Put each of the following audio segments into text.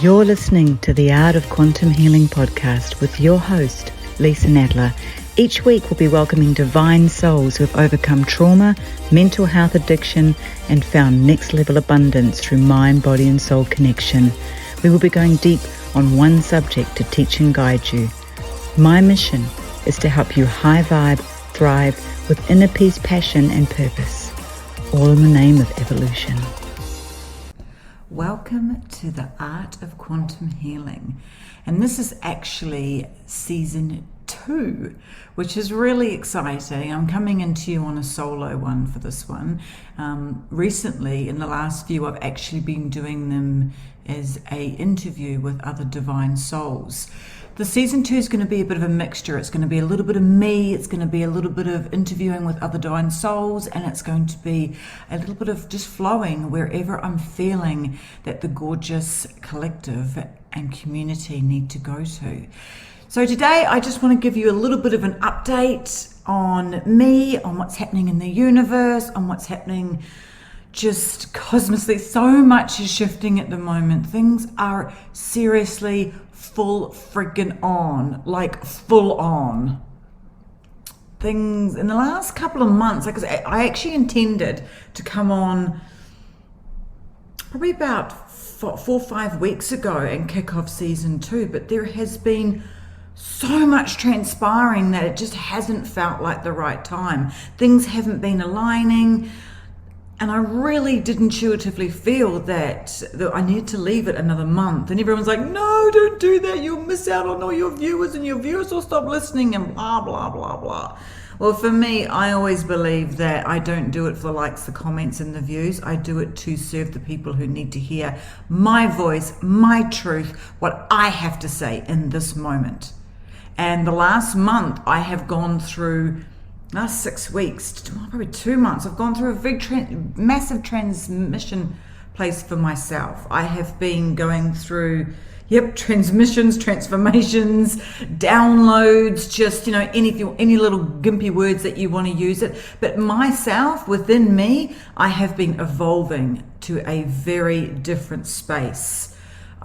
You're listening to the Art of Quantum Healing podcast with your host, Leisa Nadler. Each week we'll be welcoming divine souls who have overcome trauma, mental health addiction, and found next level abundance through mind, body, and soul connection. We will be going deep on one subject to teach and guide you. My mission is to help you high vibe, thrive with inner peace, passion, and purpose, all in the name of evolution. Welcome to the Art of Quantum Healing, and this is actually season 2, which is really exciting. I'm coming into you on a solo one for this one. Recently, in the last few, I've actually been doing them as a interview with other divine souls. The season 2 is going to be a bit of a mixture. It's going to be a little bit of me, it's going to be a little bit of interviewing with other divine souls, and it's going to be a little bit of just flowing wherever I'm feeling that the gorgeous collective and community need to go to. So today I just want to give you a little bit of an update on me, on what's happening in the universe, on what's happening just cosmically. So much is shifting at the moment. Things are seriously full friggin' on, like full on. Things in the last couple of months, like I actually intended to come on probably about 4 or 5 weeks ago and kick off season 2, but there has been so much transpiring that it just hasn't felt like the right time. Things haven't been aligning, and I really did intuitively feel that I needed to leave it another month. And everyone's like, no, don't do that. You'll miss out on all your viewers, and your viewers will stop listening, and blah, blah, blah, blah. Well, for me, I always believe that I don't do it for the likes, the comments, and the views. I do it to serve the people who need to hear my voice, my truth, what I have to say in this moment. And the last month, I have gone through, last 6 weeks, probably 2 months, I've gone through a big, massive transmission place for myself. I have been going through, transmissions, transformations, downloads, just, any little gimpy words that you want to use it. But myself, within me, I have been evolving to a very different space.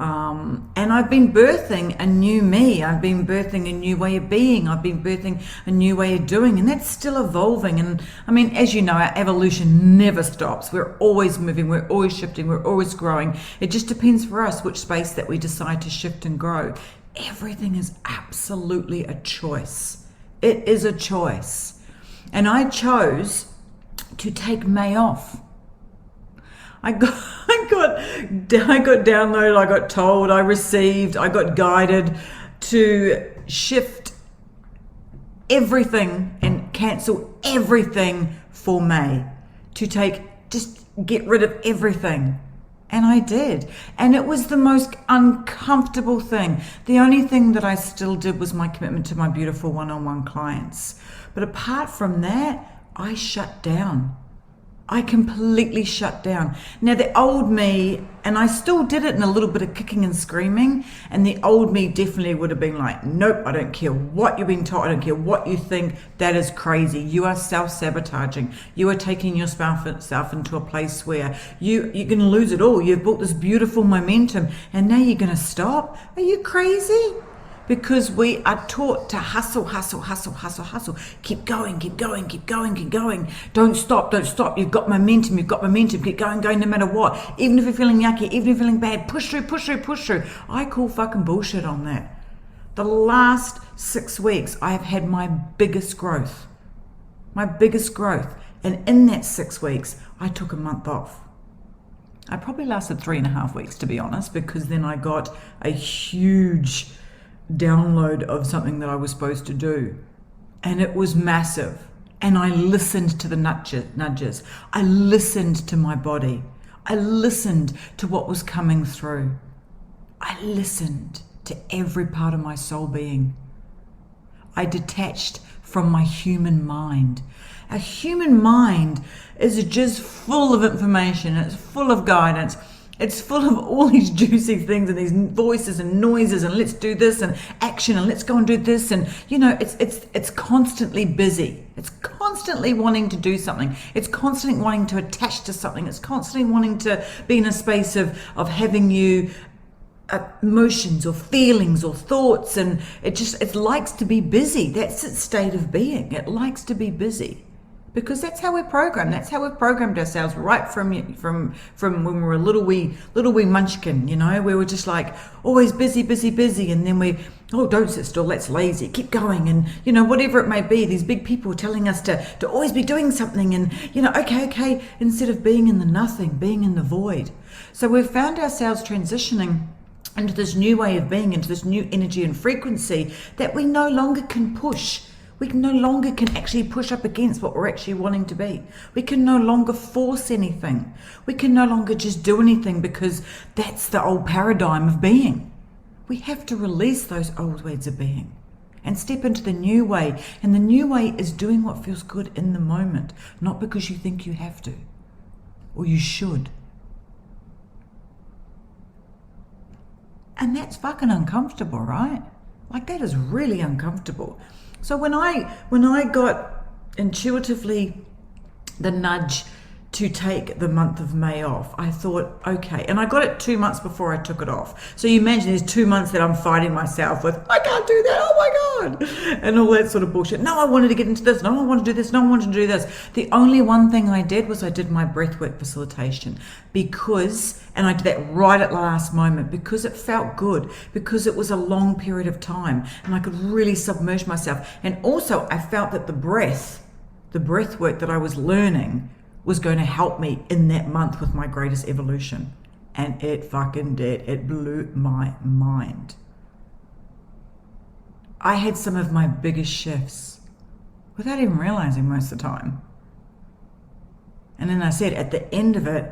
And I've been birthing a new me. I've been birthing a new way of being. I've been birthing a new way of doing, and that's still evolving. And I mean, as you know, our evolution never stops. We're always moving, we're always shifting, we're always growing. It just depends for us which space that we decide to shift and grow. Everything is absolutely a choice. It is a choice. And I chose to take May off. I got downloaded, I got told, I received, I got guided to shift everything and cancel everything for May, to just get rid of everything. And I did. And it was the most uncomfortable thing. The only thing that I still did was my commitment to my beautiful one-on-one clients. But apart from that, I shut down. I completely shut down. Now, the old me, and I still did it in a little bit of kicking and screaming, and the old me definitely would have been like, nope, I don't care what you've been taught, I don't care what you think, that is crazy. You are self-sabotaging. You are taking yourself into a place where you're going to lose it all. You've built this beautiful momentum, and now you're going to stop? Are you crazy? Because we are taught to hustle, hustle, hustle, hustle, hustle. Keep going, keep going, keep going, keep going. Don't stop, don't stop. You've got momentum, you've got momentum. Keep going, going no matter what. Even if you're feeling yucky, even if you're feeling bad, push through, push through, push through. I call fucking bullshit on that. The last 6 weeks, I have had my biggest growth. My biggest growth. And in that 6 weeks, I took a month off. I probably lasted 3.5 weeks, to be honest, because then I got a huge download of something that I was supposed to do, and it was massive. And I listened to the nudges. I listened to my body. I listened to what was coming through. I listened to every part of my soul being. I detached from my human mind. A human mind is just full of information. It's full of guidance. It's full of all these juicy things and these voices and noises and let's do this and action and let's go and do this, and it's constantly busy. It's constantly wanting to do something. It's constantly wanting to attach to something. It's constantly wanting to be in a space of having you emotions or feelings or thoughts, and it likes to be busy. That's its state of being. It likes to be busy because that's how we're programmed. That's how we've programmed ourselves right from when we were a little wee munchkin. We were just like always busy, and then don't sit still, that's lazy, keep going, and whatever it may be, these big people telling us to always be doing something, and okay, instead of being in the nothing, being in the void. So we've found ourselves transitioning into this new way of being, into this new energy and frequency that we no longer can push. We no longer can actually push up against what we're actually wanting to be. We can no longer force anything. We can no longer just do anything because that's the old paradigm of being. We have to release those old ways of being and step into the new way. And the new way is doing what feels good in the moment, not because you think you have to or you should. And that's fucking uncomfortable, right? Like, that is really uncomfortable. So when I got intuitively the nudge to take the month of May off, I thought, okay, and I got it 2 months before I took it off. So you imagine there's 2 months that I'm fighting myself with, I can't do that, oh my God, and all that sort of bullshit. No, I wanted to get into this, no, I want to do this, no, I want to do this. The only one thing I did was I did my breathwork facilitation and I did that right at the last moment because it felt good, because it was a long period of time and I could really submerge myself. And also I felt that the breath work that I was learning was going to help me in that month with my greatest evolution. And it fucking did. It blew my mind. I had some of my biggest shifts without even realizing most of the time. And then I said, at the end of it,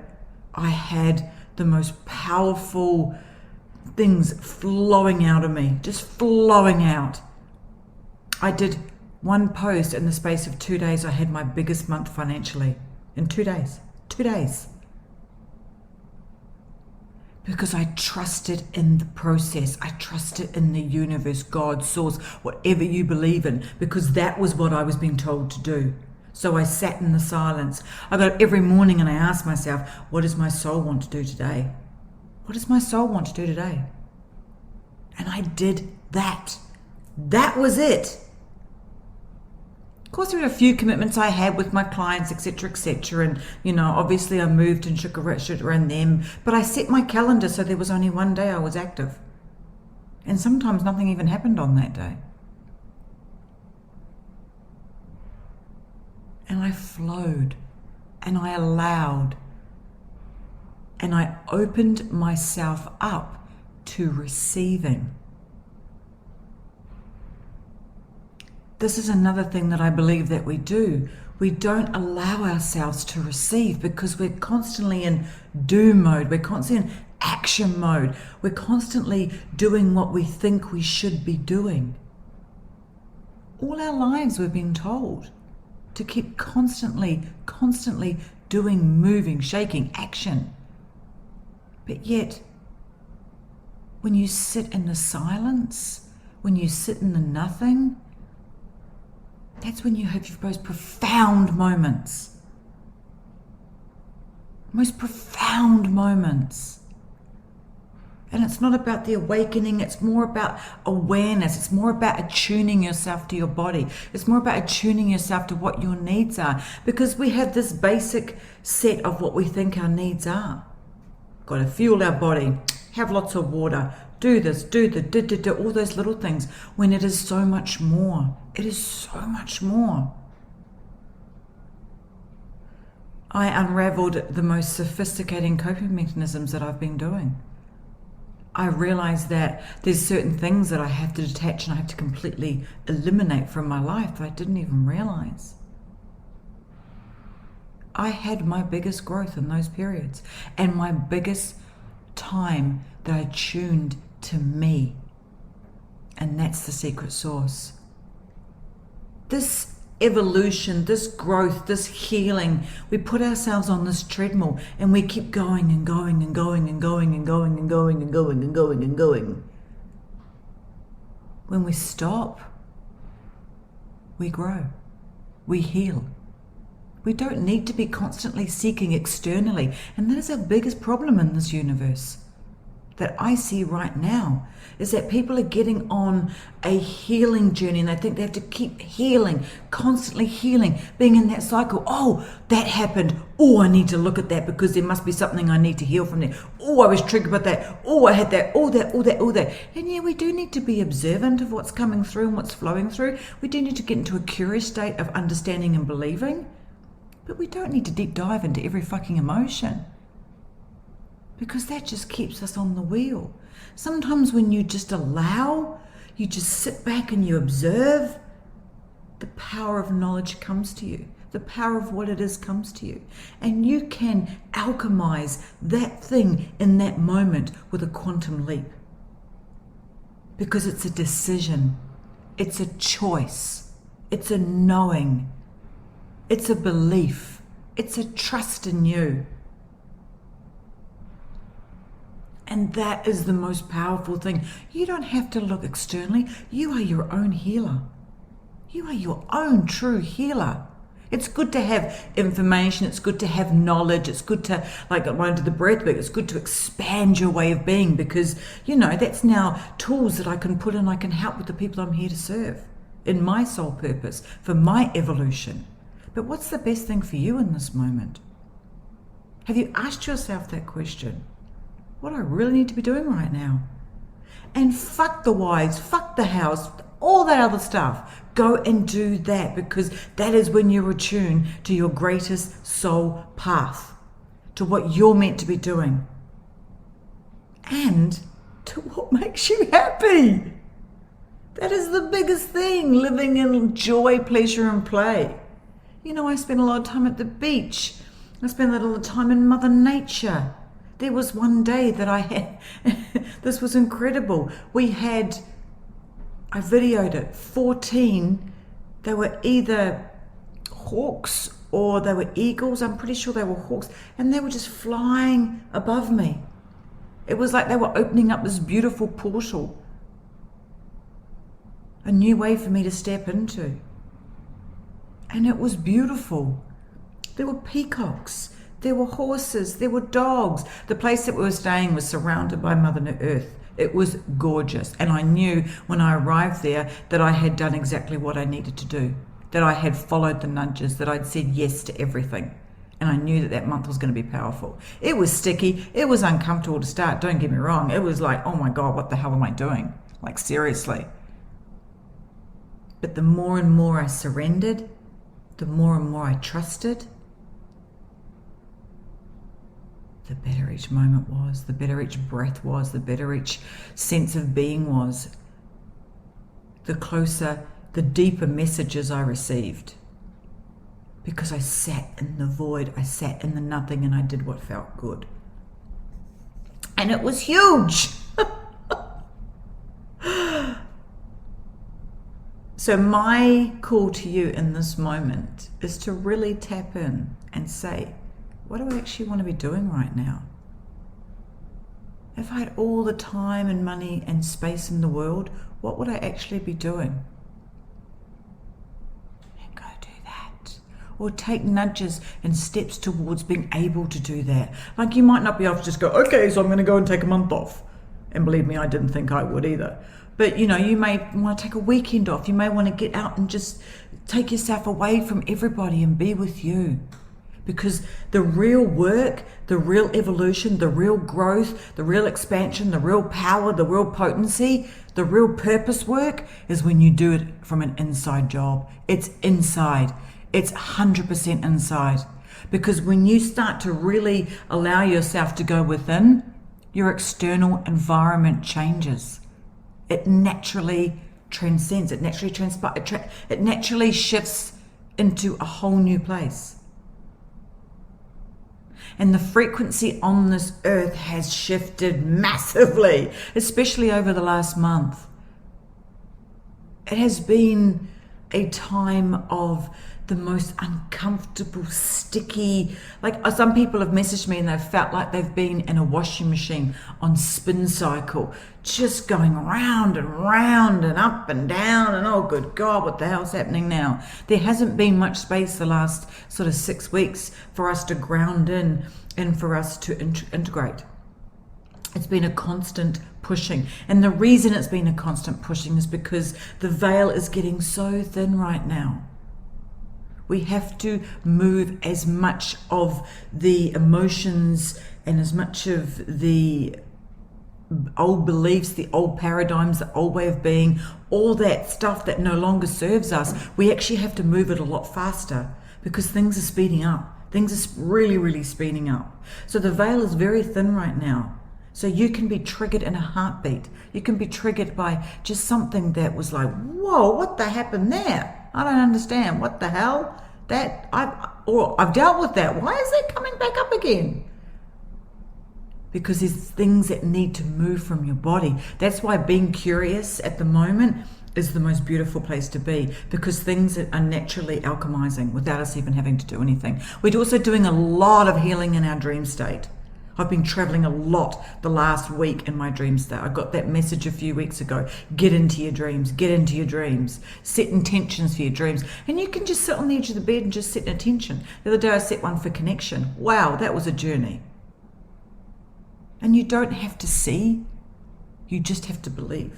I had the most powerful things flowing out of me, just flowing out. I did one post in the space of 2 days. I had my biggest month financially. In 2 days. 2 days. Because I trusted in the process. I trusted in the universe, God, source, whatever you believe in, because that was what I was being told to do. So I sat in the silence. I got up every morning and I asked myself, what does my soul want to do today? What does my soul want to do today? And I did that. That was it. Of course, there were a few commitments I had with my clients, etc., and obviously I moved and shook around them, but I set my calendar so there was only one day I was active, and sometimes nothing even happened on that day. And I flowed, and I allowed, and I opened myself up to receiving. This is another thing that I believe that we do. We don't allow ourselves to receive because we're constantly in do mode. We're constantly in action mode. We're constantly doing what we think we should be doing. All our lives we've been told to keep constantly doing, moving, shaking, action. But yet, when you sit in the silence, when you sit in the nothing, that's when you have your most profound moments. Most profound moments. And it's not about the awakening, it's more about awareness. It's more about attuning yourself to your body. It's more about attuning yourself to what your needs are. Because we have this basic set of what we think our needs are. Got to fuel our body, have lots of water, do this, do all those little things, when it is so much more. It is so much more. I unraveled the most sophisticated coping mechanisms that I've been doing. I realized that there's certain things that I have to detach and I have to completely eliminate from my life that I didn't even realize. I had my biggest growth in those periods and my biggest time that I tuned to me. And that's the secret sauce. This evolution, this growth, this healing, we put ourselves on this treadmill and we keep going and going and going and going and going and going and going and going and going. When we stop, we grow, we heal. We don't need to be constantly seeking externally, and that is our biggest problem in this universe. that I see right now is that people are getting on a healing journey and they think they have to keep healing, constantly healing, being in that cycle. Oh, that happened. Oh, I need to look at that because there must be something I need to heal from there. Oh, I was triggered by that. Oh, I had that. All that. And yeah, we do need to be observant of what's coming through and what's flowing through. We do need to get into a curious state of understanding and believing, but we don't need to deep dive into every fucking emotion, because that just keeps us on the wheel. Sometimes when you just allow, you just sit back and you observe, the power of knowledge comes to you. The power of what it is comes to you. And you can alchemize that thing in that moment with a quantum leap. Because it's a decision. It's a choice. It's a knowing. It's a belief. It's a trust in you. And that is the most powerful thing. You don't have to look externally. You are your own healer. You are your own true healer. It's good to have information. It's good to have knowledge. It's good to, like going to the breath work, it's good to expand your way of being, because, that's now tools that I can put in. I can help with the people I'm here to serve in my soul purpose, for my evolution. But what's the best thing for you in this moment? Have you asked yourself that question? What do I really need to be doing right now? And fuck the whys, fuck the hows, all that other stuff. Go and do that, because that is when you're attuned to your greatest soul path, to what you're meant to be doing, and to what makes you happy. That is the biggest thing, living in joy, pleasure, and play. I spend a lot of time at the beach. I spend a lot of time in Mother Nature. There was one day that I had, this was incredible. I videoed it, 14, they were either hawks or they were eagles. I'm pretty sure they were hawks, and they were just flying above me. It was like they were opening up this beautiful portal, a new way for me to step into. And it was beautiful. There were peacocks. There were horses, there were dogs. The place that we were staying was surrounded by Mother Earth. It was gorgeous. And I knew when I arrived there that I had done exactly what I needed to do, that I had followed the nudges, that I'd said yes to everything. And I knew that month was going to be powerful. It was sticky. It was uncomfortable to start. Don't get me wrong. It was like, oh my God, what the hell am I doing? Like, seriously. But the more and more I surrendered, the more and more I trusted, the better each moment was, the better each breath was, the better each sense of being was, the closer, the deeper messages I received. Because I sat in the void, I sat in the nothing, and I did what felt good. And it was huge. So my call to you in this moment is to really tap in and say, what do I actually want to be doing right now? If I had all the time and money and space in the world, what would I actually be doing? And go do that. Or take nudges and steps towards being able to do that. Like, you might not be able to just go, okay, so I'm going to go and take a month off. And believe me, I didn't think I would either. But, you may want to take a weekend off. You may want to get out and just take yourself away from everybody and be with you. Because the real work, the real evolution, the real growth, the real expansion, the real power, the real potency, the real purpose work is when you do it from an inside job. It's inside. It's 100% inside. Because when you start to really allow yourself to go within, your external environment changes. It naturally transcends. It naturally it naturally shifts into a whole new place. And the frequency on this earth has shifted massively, especially over the last month. It has been a time of the most uncomfortable, sticky, like some people have messaged me and they've felt like they've been in a washing machine on spin cycle, just going round and round and up and down, and oh good God, what the hell's happening now? There hasn't been much space the last sort of 6 weeks for us to ground in and for us to integrate. It's been a constant pushing. And the reason it's been a constant pushing is because the veil is getting so thin right now. We have to move as much of the emotions and as much of the old beliefs, the old paradigms, the old way of being, all that stuff that no longer serves us. We actually have to move it a lot faster because things are speeding up. Things are really, really speeding up. So the veil is very thin right now. So you can be triggered in a heartbeat. You can be triggered by just something that was like, whoa, what the happened there? I don't understand. What the hell? I've dealt with that. Why is that coming back up again? Because there's things that need to move from your body. That's why being curious at the moment is the most beautiful place to be, because things are naturally alchemizing without us even having to do anything. We're also doing a lot of healing in our dream state. I've been traveling a lot the last week in my dream state. I got that message a few weeks ago. Get into your dreams, get into your dreams. Set intentions for your dreams. And you can just sit on the edge of the bed and just set an intention. The other day I set one for connection. Wow, that was a journey. And you don't have to see, you just have to believe.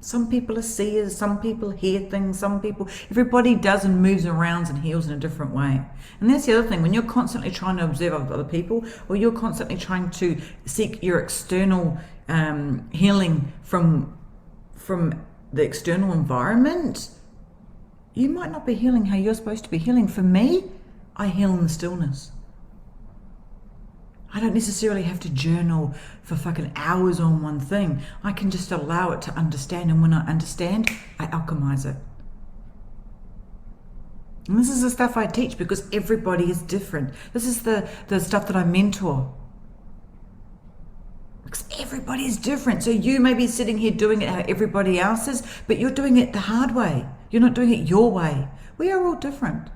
Some people are seers, some people hear things, everybody does and moves around and heals in a different way. And that's the other thing, when you're constantly trying to observe other people, or you're constantly trying to seek your external healing from the external environment, you might not be healing how you're supposed to be healing. For me, I heal in the stillness. I don't necessarily have to journal for fucking hours on one thing. I can just allow it to understand. And when I understand, I alchemize it. And this is the stuff I teach because everybody is different. This is the stuff that I mentor. Because everybody is different. So you may be sitting here doing it how everybody else is, but you're doing it the hard way. You're not doing it your way. We are all different.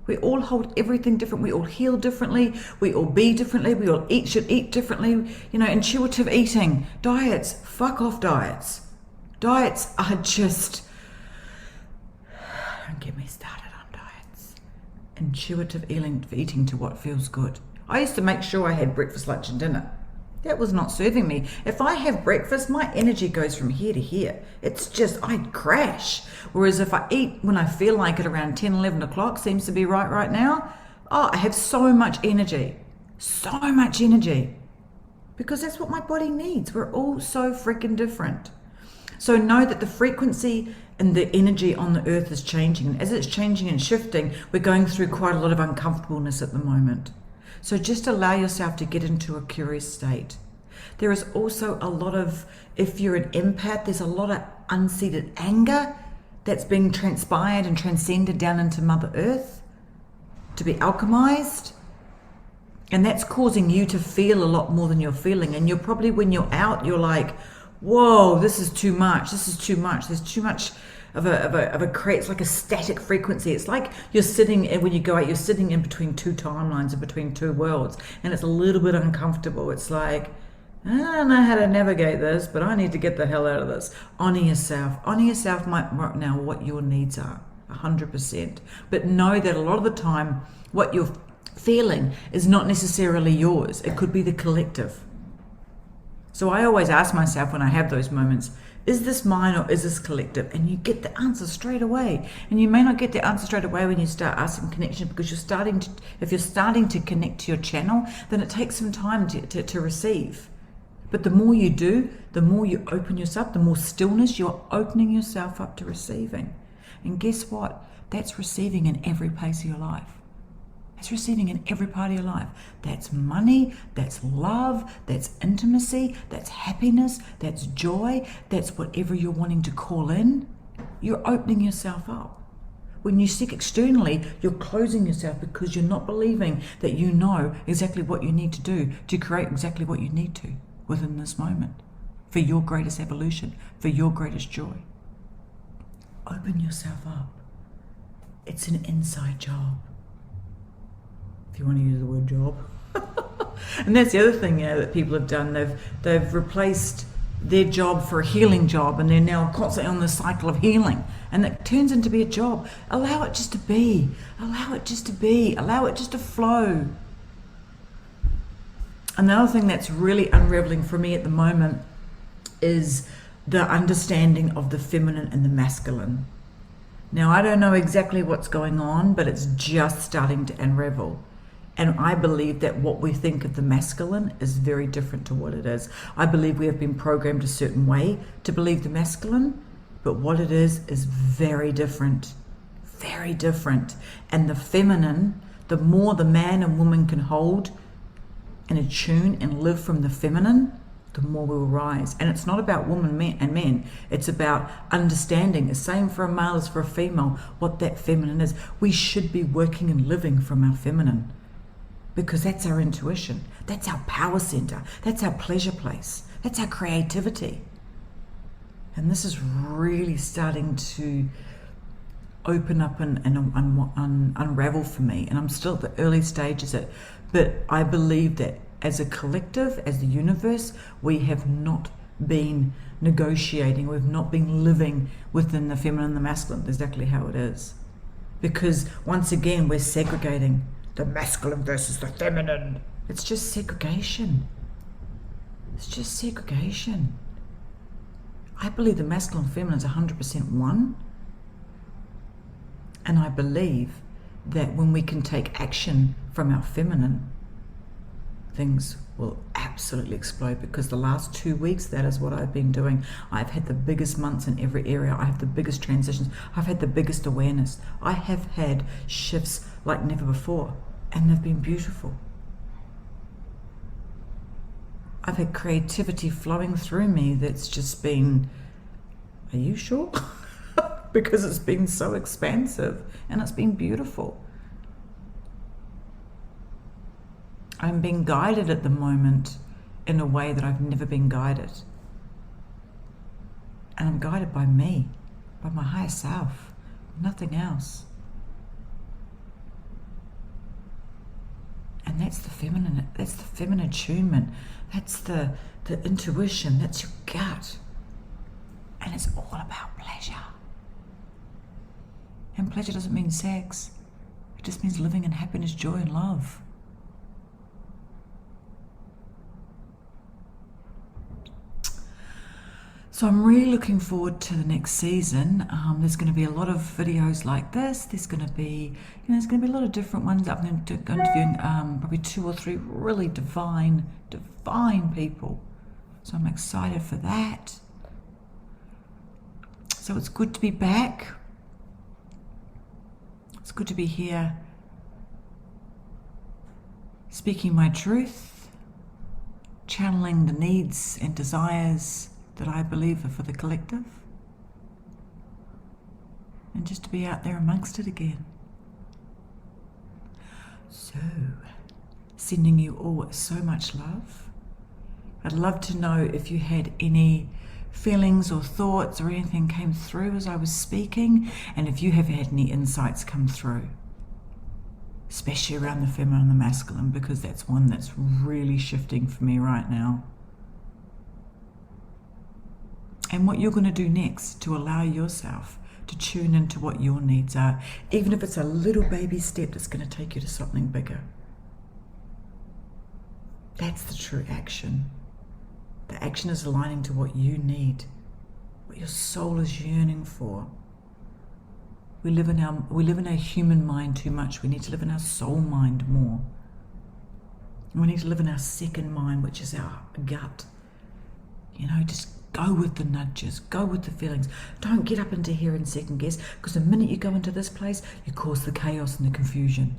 We all hold everything different. We all heal differently. We all be differently. We all should eat differently. Intuitive eating. Diets. Fuck off diets. Diets are just... Don't get me started on diets. Intuitive eating to what feels good. I used to make sure I had breakfast, lunch and dinner. That was not serving me. If I have breakfast, my energy goes from here to here. It's just, I crash. Whereas if I eat when I feel like it around 10, 11 o'clock, seems to be right now, I have so much energy. So much energy. Because that's what my body needs. We're all so freaking different. So know that the frequency and the energy on the earth is changing. And as it's changing and shifting, we're going through quite a lot of uncomfortableness at the moment. So just allow yourself to get into a curious state. There is also a lot of, if you're an empath, there's a lot of unseated anger that's being transpired and transcended down into Mother Earth to be alchemized. And that's causing you to feel a lot more than you're feeling. And you're probably, when you're out, you're like, whoa, this is too much. This is too much. There's too much of a it's like a static frequency. It's like you're sitting, when you go out, you're sitting in between two timelines or between two worlds, and it's a little bit uncomfortable. It's like, I don't know how to navigate this, but I need to get the hell out of this. Honor yourself right now what your needs are, 100%. But know that a lot of the time what you're feeling is not necessarily yours. It could be the collective. So I always ask myself when I have those moments, is this mine or is this collective? And you get the answer straight away. And you may not get the answer straight away when you start asking connection, because if you're starting to connect to your channel, then it takes some time to receive. But the more you do, the more you open yourself, the more stillness, you're opening yourself up to receiving. And guess what? That's receiving in every place of your life. It's receiving in every part of your life. That's money, that's love, that's intimacy, that's happiness, that's joy, that's whatever you're wanting to call in. You're opening yourself up. When you seek externally, you're closing yourself because you're not believing that you know exactly what you need to do to create exactly what you need to within this moment for your greatest evolution, for your greatest joy. Open yourself up. It's an inside job. You want to use the word job. And that's the other thing that people have done. They've replaced their job for a healing job, and they're now constantly on the cycle of healing, and that turns into be a job. Allow it just to be. Allow it just to be. Allow it just to flow. Another thing that's really unraveling for me at the moment is the understanding of the feminine and the masculine. Now, I don't know exactly what's going on, but it's just starting to unravel. And I believe that what we think of the masculine is very different to what it is. I believe we have been programmed a certain way to believe the masculine, but what it is very different. Very different. And the feminine, the more the man and woman can hold and attune and live from the feminine, the more we will rise. And it's not about women and men. It's about understanding, the same for a male as for a female, what that feminine is. We should be working and living from our feminine, because that's our intuition. That's our power center. That's our pleasure place. That's our creativity. And this is really starting to open up and unravel for me. And I'm still at the early stages of it. But I believe that as a collective, as the universe, we have not been negotiating. We've not been living within the feminine and the masculine, exactly how it is. Because once again, we're segregating the masculine versus the feminine. It's just segregation. It's just segregation. I believe the masculine and feminine is 100% one. And I believe that when we can take action from our feminine, things will absolutely explode, because the last 2 weeks, that is what I've been doing. I've had the biggest months in every area. I have the biggest transitions. I've had the biggest awareness. I have had shifts like never before, and they've been beautiful. I've had creativity flowing through me that's just been, are you sure? Because it's been so expansive and it's been beautiful. I'm being guided at the moment in a way that I've never been guided. And I'm guided by me, by my higher self, nothing else. And that's the feminine attunement. That's the intuition, that's your gut. And it's all about pleasure. And pleasure doesn't mean sex. It just means living in happiness, joy, and love. So I'm really looking forward to the next season. There's going to be a lot of videos like this. There's going to be, there's going to be a lot of different ones. I'm going to go interviewing probably 2 or 3 really divine people. So I'm excited for that. So it's good to be back. It's good to be here, speaking my truth, channeling the needs and desires that I believe are for the collective, and just to be out there amongst it again. So, sending you all so much love. I'd love to know if you had any feelings or thoughts or anything came through as I was speaking, and if you have had any insights come through, especially around the feminine and the masculine, because that's one that's really shifting for me right now. And what you're going to do next to allow yourself to tune into what your needs are, even if it's a little baby step that's going to take you to something bigger. That's the true action. The action is aligning to what you need, what your soul is yearning for. We live in our human mind too much. We need to live in our soul mind more. And we need to live in our second mind, which is our gut. Just go with the nudges, go with the feelings. Don't get up into here and second guess, because the minute you go into this place, you cause the chaos and the confusion.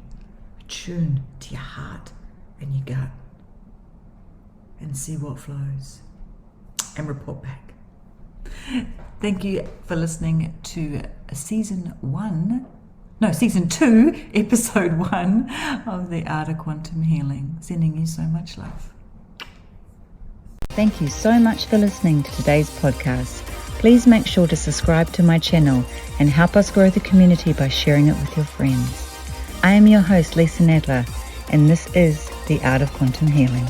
Attune to your heart and your gut and see what flows, and report back. Thank you for listening to season 2, episode 1 of The Art of Quantum Healing. Sending you so much love. Thank you so much for listening to today's podcast. Please make sure to subscribe to my channel and help us grow the community by sharing it with your friends. I am your host, Leisa Nadler, and this is The Art of Quantum Healing.